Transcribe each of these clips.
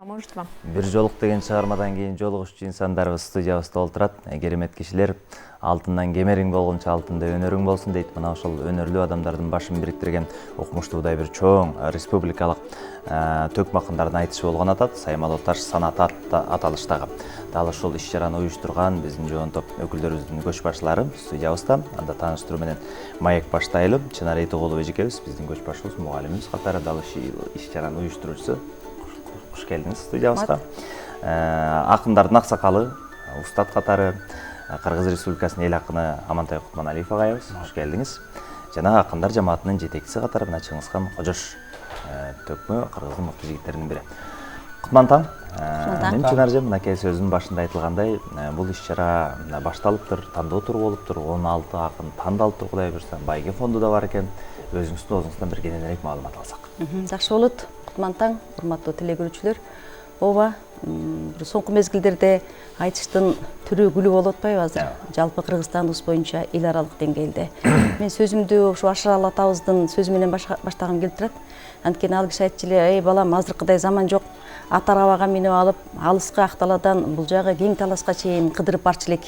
Множество. Бир жолук деген чыгармадан кийин жолугушчу инсандарыбыз студиябызда олтурат. Керемет кишилер. Алтындан кемериң болгончо алтындай өнөрүң болсун дейт. Мына ошол өнөрлүү адамдардын башын бириктирген окумуштуудай бир чоң республикалык төкмө акындардын айтышы болгон атат. Саймал Оташ санаты аталыштагы. Дал ушул иш-чараны уюштурган биздин жоон топ өкүлдөрүбүздүн көч башчылары студиябызда. Анда тааныштыруу менен маек баштайлы. Чынар Эйтоголова эжекебиз биздин көч башчыбыз, мугалимибиз катары дал иш-чараны уюштуруучусу. Куш келдиңиз студиябызга. Акындардын аксакалы, устат катары Кыргыз Республикасынын эл акыны Амантай Кутманалиев агайыбыз. Куш келдиңиз. Жана акындар жамаатынын жетекчиси катары мына Чыңгызхан Кожош төкмө кыргыздын мыкты жигиттеринин бири. Кутман таң. Мен Чынар эже мынакей сөзүнүн башында айтылгандай, бул иш-чара башталыптыр, тандоо туру болуптур. 16 акын тандалыптыр, Кудай буйрса. Байке фонду да бар экен. Өзүңүздүн оозуңуздан бир кененирээк маалымат алсак. Жакшы болот. Кутман таң, урматтуу теле көрүүчүлөр. Ооба, бир соңку мезгилдерде айтыштын түрү күлүп болуп атпайбы азыр? Жалпы Кыргызстандыбыз боюнча эл аралык деңгээлде. Мен сөзүмдү ушу Ашыралы атабыздын сөзү менен баштагым келип турат. Анткени ал киши айтчу эле, "Эй балам, азыркыдай заман жок. Ат арабага минип алып, алыскы Акталадан бул жагы кең таласка чейин кыдырып барчу элек.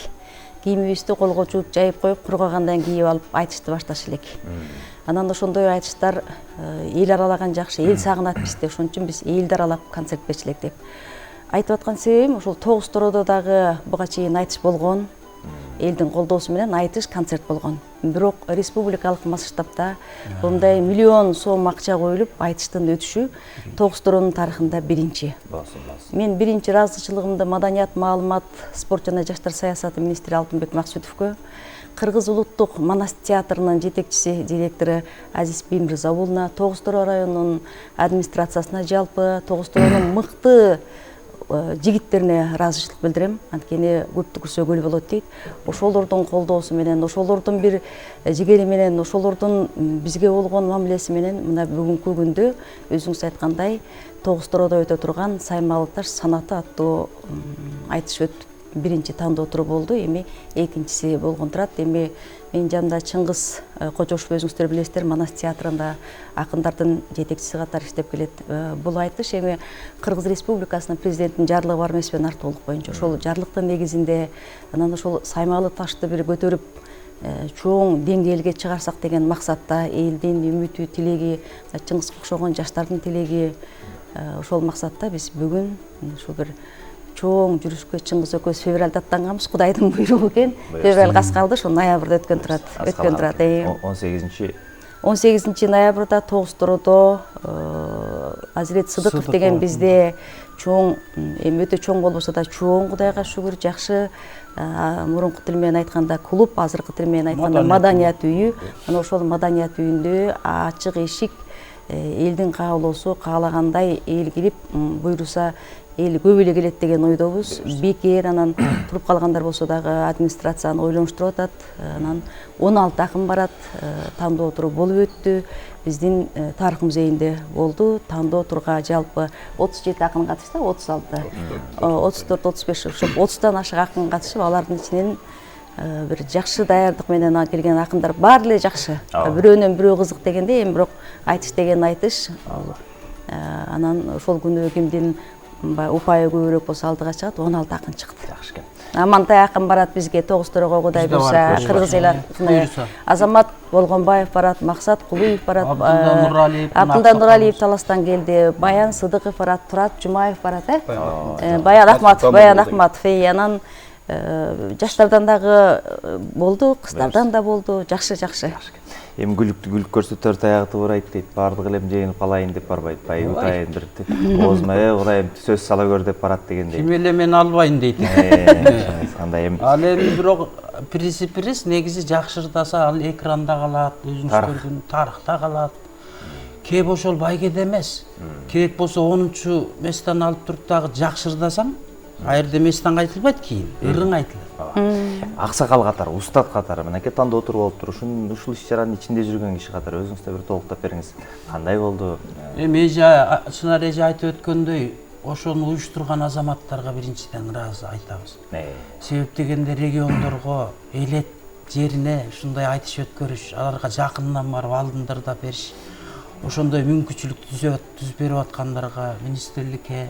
Кийимибизди колго чууп, жайып коюп, кургагандан кийип алып айтышты башташы элек. Анан ошондой айтыштар эл аралаган жакшы, эл сагынат бизди. Ошон үчүн биз элди аралап концерт берчү элек деп. Айтып аткан себебим ушул Тогуз Тороодо дагы буга чейин айтыш болгон. Элдин колдоосу менен айтыш концерт болгон. Бирок республикалык масштабта мындай миллион сом акча коюлуп айтыштын өтүшү Тогуз Тороонун тарыхында биринчи. Мен биринчи ыраазычылыгымды Маданият, маалымат, спорт жана жаштар саясаты министри Алтынбек Максутовго, Кыргыз улуттук Манас театрынын жетекчиси, директору Азиз Бимирзабулуна, Тогуз Тороо районунун администрациясына, жалпы Тогуз Тороонун мыкты жигиттерине ыраазычылык билдирем. Анткени көптү көрсөгөл болот дейт. Ошолордун колдоосу менен, ошолордун бир жигери менен, ошолордун бизге болгон мамилеси менен мына бүгүнкү күндө өзүңүз айткандай Тогуз Тороодо өтө турган Саймал Оташ санаты аттуу айтыш өтүп биринчи тандоо туру болду. Эми экинчиси болгон турат. Эми менин жанымда Чыңгыз Кожошов, өзүңүздөр билесиздер, Манас театрында акындардын жетекчиси катары иштеп келет. Бул айтыш эми Кыргыз Республикасынын президентинин жарлыгы бар эмеспи, артуулук боюнча. Ошол жарлыктын негизинде анан ошол Саймалы Ташты бир көтөрүп чоң деңгээлге чыгарсак деген максатта, элдин үмүтү, тилеги, Чыңгызга окшогон жаштардын тилеги, ошол максатта биз бүгүн ушул бир чоң жүрүшкө Чыңгыз экөөбүз февралда аттанганбыз. Кудайдын буйругу экен. Февралга аз калды, ошо ноябрда өткөн турат. 18 ноябрда Тогуз Тороодо Азирет Сыдыков деген бизде чоң, эми өтө чоң болбосо да чоң, Кудайга шүгүр, жакшы, мурунку тил менен айтканда клуб, азыркы тил менен айтканда маданият үйү. Мына ошол маданият үйүндө ачык эшик, элдин каалоосу, каалагандай эл келип буйруса эл көп эле келет деген ойдобуз. Бекер анан туруп калгандар болсо дагы администрацияны ойлонуштуруп атат. Анан 16 акын барат. Тандоо туру болуп өттү. Биздин тарых музейинде болду. Тандоо турга жалпы 37 акын катышты, 36, 34, 35, ошо 30тан ашык акын катышып, алардын ичинен бир жакшы даярдык менен келген акындар баары эле жакшы. Бирөөнөн бирөө кызык дегенде, эми бирок айтыш деген айтыш. Анан ошол күнү кимдин упайы көбүрөөк болсо алдыга чыгат, 16 акын чыкты. Жакшы экен. Амантай акын барат бизге Тогуз Тороого, Кудай буйрса, Кыргыз эл Азамат Болгонбаев барат, Максат Кулуев барат, Абдулда Нуралиев Таластан келди, Баян Сыдыков барат, Турат Жумаев барат, Баян Ахматов, анан жаштардан дагы болду, кыздардан да болду, жакшы. Эми күлүп көрсө төрт аягы урайт дейт. Бардыгы эле жыйынып калайын деп барбайт. Бай утайын бир оозума Кудайым сөз сала көр деп барат дегендей. Ким эле мен албайын дейт. Кандай эми. Ал эми бирок приз негизи жакшыртаса ал экранда калат, өзүңүз көргөн тарыхта калат. Кеп ошол байгеде эмес. Керек болсо 10-чу местен алып туруп дагы жакшыртасаң, айырда местен айтылбайт, кийин ырың айтылат. Аксакал катары, устат катары мынакей тандоо туру болуп тур. Ушул иш-чаранын ичинде жүргөн киши катары өзүңүз да бир толуктап бериңиз. Кандай болду? Эми Чынар эже айтып өткөндөй, ошону уюштурган азаматтарга биринчиден ыраазы айтабыз. Себеп дегенде региондорго, элет жерине ушундай айтыш өткөрүш, аларга жакындан барып алдындырда бериш, ошондой мүмкүнчүлүк түзүп берип аткандарга министрликке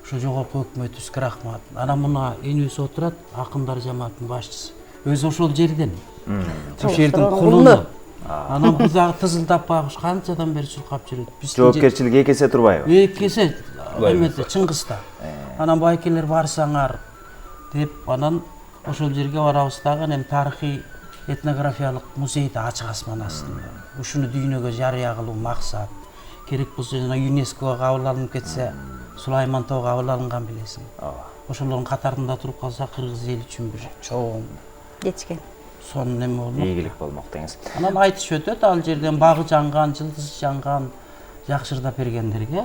ошо жогорку өкмөтүбүзгө рахмат. Анан мына энебиз отурат, акындар жамаатынын башчысы. Өзү ошол жерден. Ошол жердин кулуну. Анан бул дагы тызылдап багыш канчадан бери чуркап жүрөт. Жоопкерчилиги эки эсе турбайбы? Эки эсе эметте Чыңгызда. Анан байкелер барсаңар деп анан ошол жерге барабыз дагы эми тарыхый этнографиялык музейди ачыгас манасында. Ушуну дүйнөгө жарыя кылуу максат. Керек болсо жана ЮНЕСКОга кабыл алынып кетсе, Сулайман тоо кабыл алынган билесиң. Ошолордун катарында туруп калса кыргыз эли үчүн бир чоң Кечкен. сонун эме болмок. Ийгилик болмок деңиз. Анан айтыш өтөт, ал жерден багы жанган, жылдыз жанган, жакшырдап бергендерге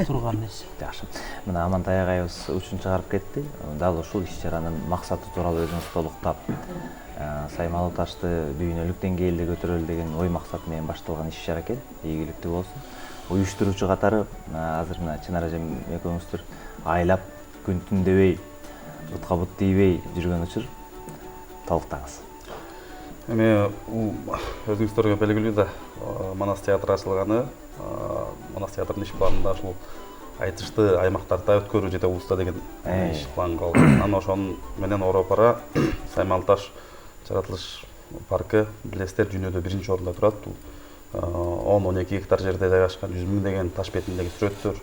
турган нерсе. Жакшы. Мына Амантай агайыбыз учун чыгарып кетти. Дал ушул иш-чаранын максаты тууралуу өзүңүз толуктап, Саймалы Ташты дүйнөлүк деңгээлде көтөрөлү деген ой максат менен башталган иш-чара экен. Ийгиликтүү болсун. Уюштуруучу катары азыр мына Чынар эжем экөөңүздөр айлап күн түн дебей, бутка бут тийбей жүргөн учур толуктаңыз. Эми өзүңүздөргө белгилүү да, Манас театры ачылганы, Манас театрынын иш планында ушул айтышты аймактарда өткөрүү жете улуста деген иш планга алган. Анан ошонун менен Оропара Саймалы Таш жаратылыш паркы билесиздер дүйнөдө биринчи орунда турат. 10-12 гектар жерде жайгашкан 100 000 деген таш бетиндеги сүрөттөр.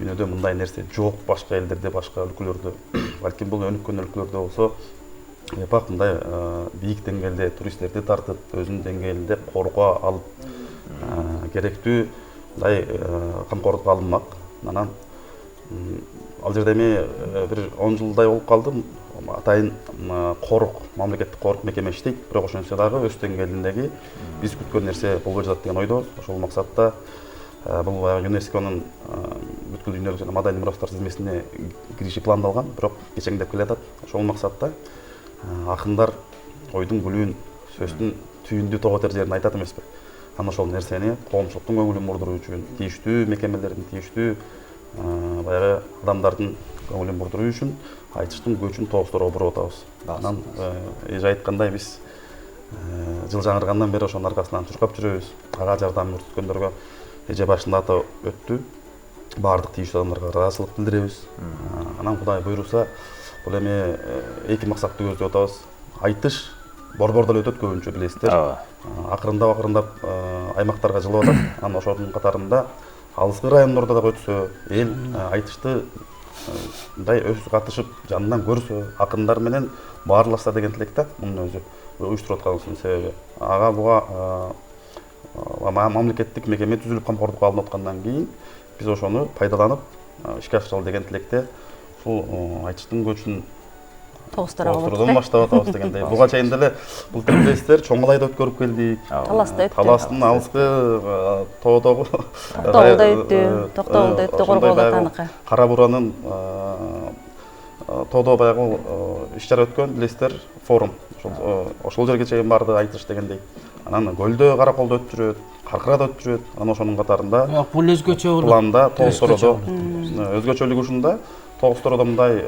Дүйнөдө мындай нерсе жок, башка элдерде, башка өлкөлөрдө. Балким бул өнүккөн өлкөлөрдө болсо, эпак мындай бийик деңгээлде туристтерди тартып, өзүнүн деңгээлинде корго алып керектүү мындай камкорлукка алынмак. Анан ал жерде эми бир 10 жылдай болуп калдым. Атайын корук, мамлекеттик корук мекеме иштейт, бирок ошончо дагы өз деңгээлиндеги биз күткөн нерсе болбой жатат деген ойдо. Ошол максатта бул баягы ЮНЕСКОнун бүткүл дүйнөлүк жана маданий мурастар тизмесине кириши пландалган, бирок кечеңдеп келатат. Ошол максатта акындар ойдун гүлүн, сөздүн түйүндү тоготер жерин айтат эмеспи. Анан ошол нерсени коомчулуктун көңүлүн бурдуруу үчүн, тийиштүү мекемелердин, тийиштүү баягы адамдардын көңүлүн бурдуруу үчүн айтыштын көчүн тоостороого буруп атабыз. Анан эже айткандай биз жыл жаңыргандан бери ошонун аркасынан чуркап жүрөбүз. Ага жардам көрсөткөндөргө эже башында ата өттү. Баардык тийиштүү адамдарга ыраазычылык билдиребиз. Анан Кудай буйруса, бул эми эки максатты көздөп атабыз. Айтыш борбордо эле өтөт көбүнчө билесиздер. Акырындап аймактарга жылып атат. Анан ошонун катарында алыскы райондордо дагы өтсө, эл айтышты мындай өз катышып жанынан көрсө, акындар менен баарлашса деген тилекте мунун өзү уюштуруп атканыбыздын себеби. Ага буга мамлекеттик мекеме түзүлүп камкорлукка алынып аткандан кийин биз ошону пайдаланып ишке ашыралы деген тилекте ушул айтыштын көчүн тоостуруудан баштап атабыз дегендей. Буга чейин деле бул билесиздер, Чоңалайда өткөрүп келдик. Таласта өттү. Таластын алыскы тоодогу Токтогулда өттү, Токтогулда өттү, Коргоолдо таныкы. Кара Буранын тоодо баягы иш-чара өткөн, билесиздер, форум. Ошол жерге чейин барды айтыш дегендей. Анан Көлдө, Караколдо өтүп жүрөт, Каркырада өтүп жүрөт. Анан ошонун катарында бул өзгөчө планда тоостороодо өзгөчөлүгү ушунда. Тоостороодо мындай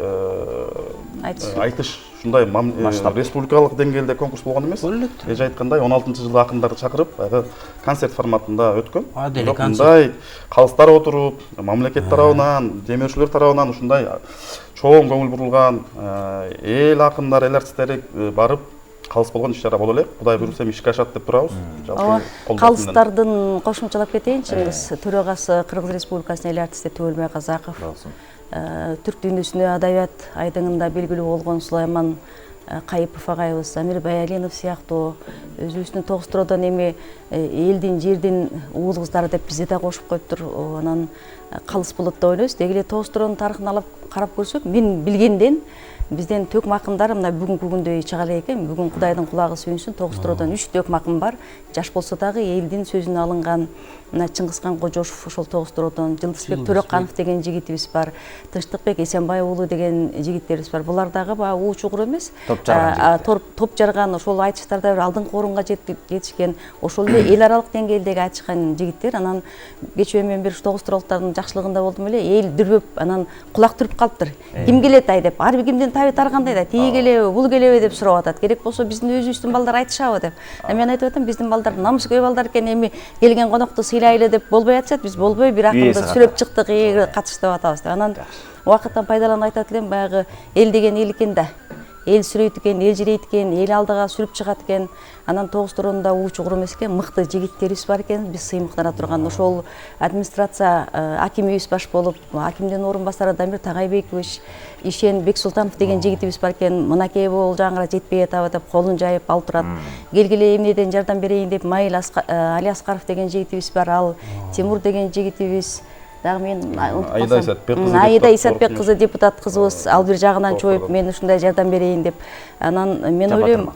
айтыш ушундай республикалык деңгээлде конкурс болгон эмес. Эже айткандай 16-жылы акындарды чакырып, концерт форматында өткөн. Бирок мындай калыстар отуруп, мамлекет тарабынан, демөөрчүлөр тарабынан ушундай чоң көңүл бурулган эл акындар, эл артисттери барып калыс болгон иш-чара боло элек. Кудай буйруса ишке ашат деп турабыз. Калыстардын кошумчалап кетейин, Чыңгыз төрагасы Кыргыз Республикасынын эл артисти Түгөлбай Казаков. Түрк дүйнөсүнө адабият айдыңында белгилүү болгон Сулайман Кайыпов агайыбыз, Амир Баялинов сыяктуу өзүбүздүн тоостороодон эми элдин, жердин уул кыздары деп бизди да кошуп коюптур. Анан калыс болот деп ойлойбуз. Деги эле тоостороонун тарыхын алып карап көрсөк, мен билгенден бизден төкм акындар мына бүгүнкү күндө чыга элек экен. Бүгүн Кудайдын кулагы сүйүнсүн, тоостороодон 3 төкм акын бар. Жаш болсо дагы элдин сөзүнө алынган мына Чыңгызхан Кожошов ошол тоостороодон, Жылдызбек Төрөканов деген жигитибиз бар, Тынчтыкбек Эсенбай уулу деген жигиттерибиз бар. Булар дагы баягы уу чугур эмес. Топ жарган, ошол айтыштарда бир алдыңкы орунга жетишкен, ошол эле эл аралык деңгээлдеги айтышкан жигиттер. Анан кечээ мен бир тоостороолуктардын жакшылыгында болдум эле, эл дүрбөп анан кулак түрүп калыптыр. Ким келет ай деп, ар бир кимдин табият ар кандай да, тиги келеби, бул келеби деп сурап атат. Керек болсо биздин өзүбүздүн балдар айтышабы деп. Мен айтып атам, биздин балдар намыскөй балдар экен, эми келген конокту сыйлайлы деп болбой атышат, биз болбой бир акынды сүрөп чыктык, катыштып атабыз деп. Анан убакыттан пайдаланып айтат элем, баягы эл деген эл экен да. Эл сүрөйт экен, эл жирейт экен, эл алдыга сүрүп чыгат экен. Анан тогуз торонунда уу чугур эмес экен, мыкты жигиттерибиз бар экен, биз сыймыктана турган. Ошол администрация акимибиз баш болуп, акимдин орун басары Дамир Тагайбекович, Ишен Бексултанов деген жигитибиз бар экен. Мынакей болжаңыра жетпей атабы деп колун жайып алып турат. Келгиле эмнеден жардам берейин деп Майыл Али Аскаров деген жигитибиз бар, ал Тимур деген жигитибиз. Дагы мен Аида Исатбек кызы депутат кызыбыз, ал бир жагынан чоюп, мен ушундай жардам берейин деп. Анан мен ойлойм,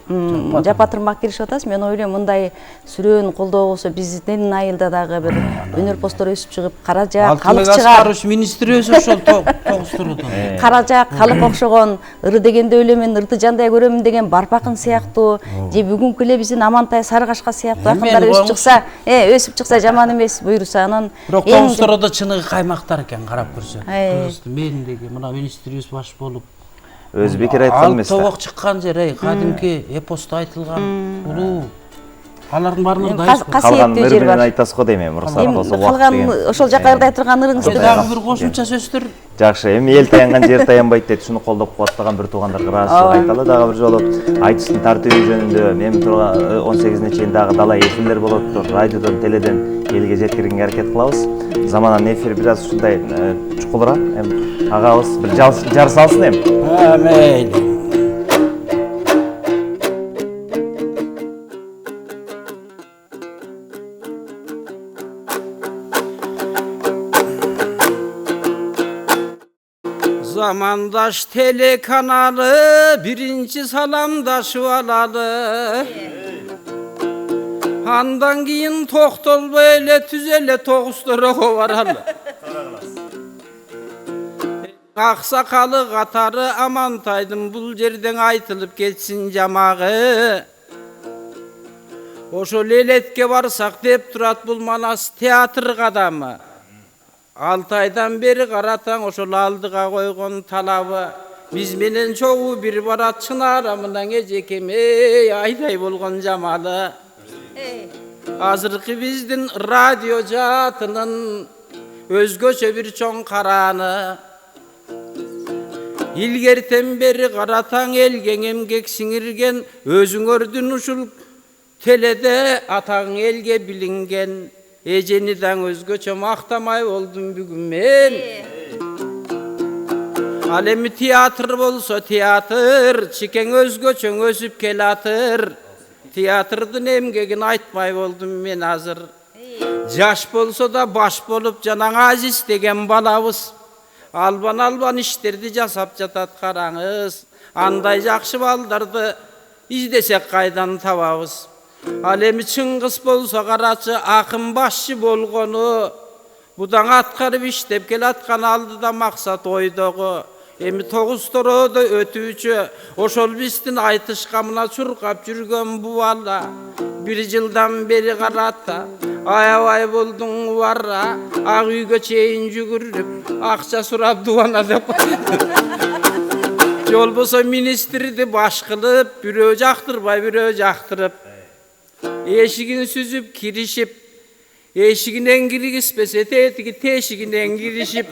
жапатырмак киришип атасыз. Мен ойлойм, мындай сүрөөнү колдоо болсо биздин айылда дагы бир өнөр-постор өсүп чыгып, Каража, Калык чыгар. Министр өзү ошол тогуз торонун. Каража, Калык окшогон, ыры дегенде өлөмүн, ырды жандай көрөмүн деген Барпакын сыяктуу, же бүгүнкү эле биздин Амантай Сарыгашка сыяктуу акындар өсүп чыкса жаман эмес буйруса. Анан бирок тогуз торонда чыныгы каймактар экен, карап көрсө. Мендеги мына министрибиз баш болуп өз бекер айткан эмес да. Тобок чыккан жер, кадимки эпосто айтылган улуу. Алардын баарында дайыс. Касиеттүү жер бар. Айтасыз го дейм, уруксат болсо убакыт деген. Калган ошол жакарда турган ырыңызды дагы бир кошумча сөздөр. Жакшы, эми эл таянган жер таянбайт дейт. Шуну колдоп кубаттаган бир туугандарга ыраазычылык айталы дагы бир жолу. Айтыштын тартиби жөнүндө мен турган 18-не чейин дагы далай эфирлер болот, радиодон, теледен элге жеткиргенге аракет кылабыз. Заманан эфир бир аз ушундай чукулураак, эми агабыз бир жар салсын эми. Мейли. Zamandаш телеканалы биринчи саламдашып алалы. Андан кийин токтолбой эле түзеле тогуз торого баралы. Аксакалы катары Амантайдын бул жерден айтылып кетсин жамагы. Ошол элетке барсак деп турат бул Манас театр кадамы. 6 айдан бери каратаң ошол алдыга койгон талабы. Биз менен чогуу бир барат Чынара мындан эжекеме айдай болгон жамалы. Азыркы биздин радио жаатынын өзгөчө бир чоң караны. Илгертен бери каратаң элге эмгек сиңирген, өзүңөрдүн ушул теледе атаң элге билинген. Эжени даң өзгөчө мактамай болдум бүгүн мен. Ал эми театр болсо театр, чикең өзгөчө өсүп келатыр. Театрдын эмгегин айтпай болдум мен азыр. Жаш болсо да баш болуп жанаң Азиз деген балабыз. Албан иштерди жасап жатат караңыз. Андай жакшы балдарды издесек кайдан табабыз. Ал эми Чыңгыз болсо карачы акын башчы болгону, будан аткарып иштеп келаткан алдыда максат ойдогу. Эми тогуз тоrodо өтүүчү ошол биздин айтышка мына чуркап жүргөн бу бала. 1 жылдан бери карата аябай болдуң барра, ак үйгө чейин жүгүрүп акча сурап дубана деп. Жол болсо министрди баш кылып, бирөө жактырбай бирөө жактырып. Эшигин сүзүп киришип, эшигинен киргизбесе тетиги тешигинен киришип,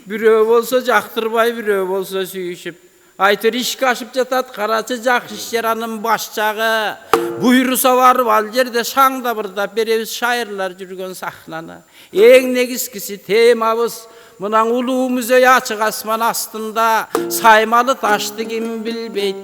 бирөө болсо жактырбай бирөө болсо сүйүшүп. Айтыр ишке ашып жатат карачы жакшы ишчаранын башчагы. Буйруса барып ал жерде шаңда бырдап беребиз шайырлар жүргөн сахнаны. Эң негизгиси темабыз мынан улуу музей ачык асман астында. Саймалы ташты ким билбейт,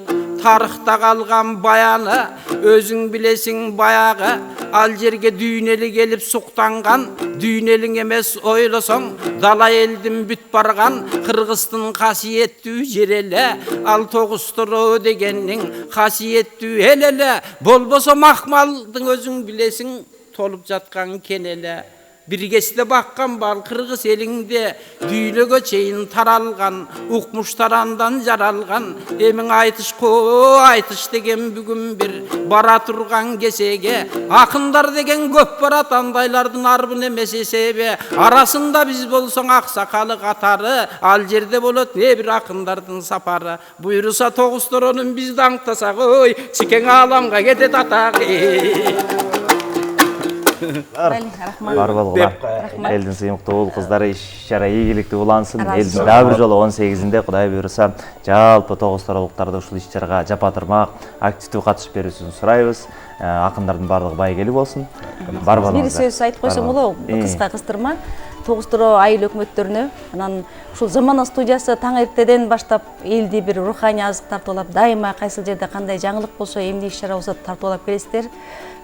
тарыхта калган баяны. Өзүң билесиң баягы, ал жерге дүйнөлү келип суктанган. Дүйнөлүң эмес ойлосоң, дала элдин бүт барган. Кыргыздын касиеттүү жер эле, ал тогуз тороо дегеннин касиеттүү эл эле. Болбосо Макмалдын өзүң билесиң толуп жаткан кен эле. Биргесте баккан бал кыргыз элиңде дүйнөгө чейин таралган укмуштар андан жаралган эмиң айтыш деген бүгүн бир бара турган кесеге акындар деген көп барат андайлардын арбын эмес эсеби арасында биз болсоң аксакалы катары ал жерде болот не бир акындардын сапары буйруса тогуз торонун бизди аңтасак ой чикең ааламга кетет атак рахмат. Бар болгула. Элдин сыймыктуу уул кыздары иш-чара ийгиликтүү улансын. Элдин дагы бир жолу 18-inde Кудай буйруса жалпы тогуз торолуктарды ушул иш-чарага жапа-турмак активдүү катышып берүүсүн сурайбыз. Акындардын баардыгы байгелүү болсун. Бар Бир болуңуздар. сөз айтып койсоң болобу? Кыска кыстырма. Тогуз торо айыл өкмөттөрүнө анан ушул Замана студиясы таң эртеден баштап элди бир руханий азык тартуулап, дайыма кайсы жерде кандай жаңылык болсо, эмне иш-чара болсо тартуулап келесиздер.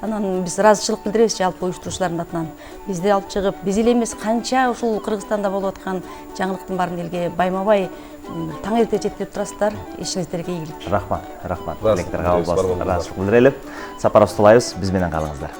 Анан биз ыраазычылык билдиребиз жалпы уюштуруучулардын атынан. Бизди алып чыгып, биз эле эмес канча ушул Кыргызстанда болуп аткан жаңылыктын баарын элге байма-бай таң эрте жеткирип турасыздар. Ишиңиздерге ийгилик. Рахмат. Тилектерге кабыл болсун. Ыраазычылык билдирели. Сапар устулайбыз. Биз менен калыңыздар.